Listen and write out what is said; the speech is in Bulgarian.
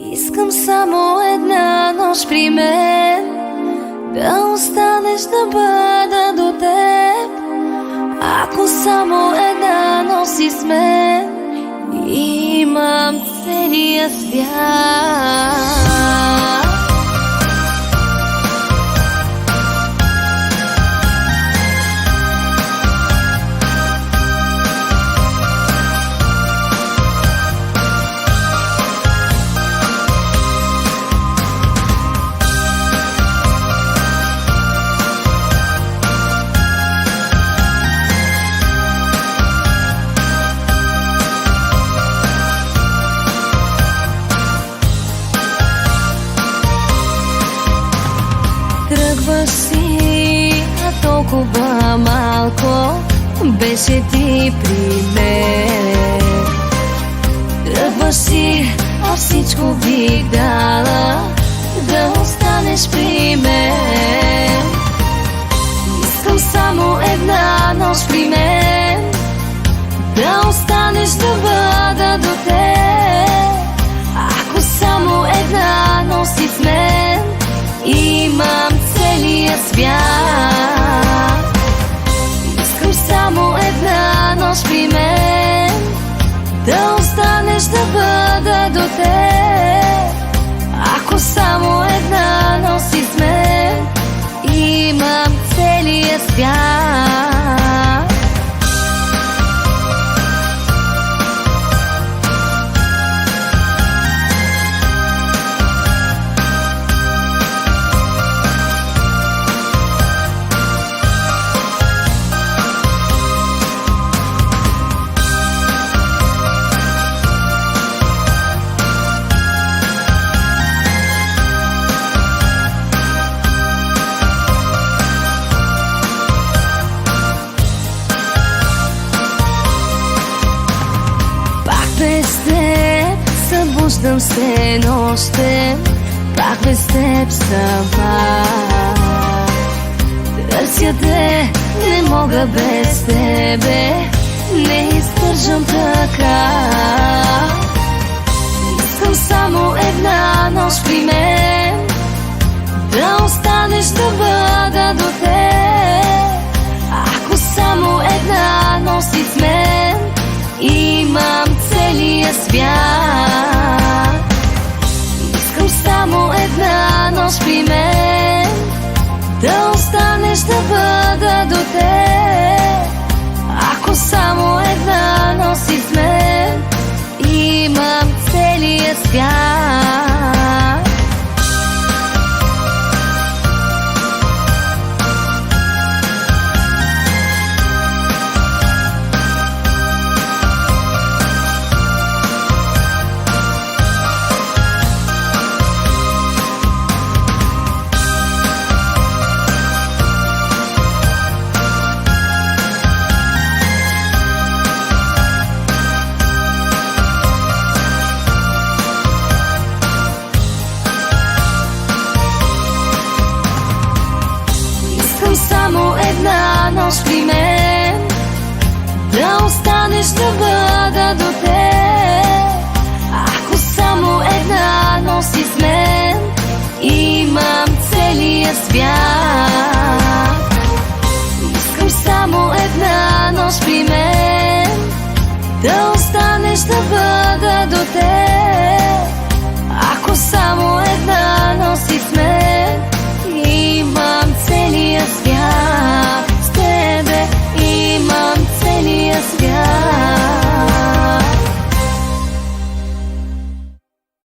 Искам само една нощ при мен, да останеш да бъда до теб. Ако само една нощ си с мен, имам целия свят. Тръгваш си, а толкова малко беше ти при мен. Тръгваш си, а всичко бих дала да останеш при мен. Искам само една нощ при мен, да останеш да бъда до теб. Ако само една нощ си с мен, имам целия свят. Искам само една нощ при мен, да останеш да бъда до теб. Ако само една нощ си с мен, имам целия свят. Без теб събуждам се нощем, пак без теб става. Търся те, не мога без тебе, не издържам така. Искам само една нощ при мен, да останеш да бъда до теб. Ако само една нощ си с мен, имам целия свят. Искам само една нощ при мен, да останеш да бъда до теб. Ако само една нощ си с мен, имам целия свят. Само една нощ при мен, да останеш да бъдеш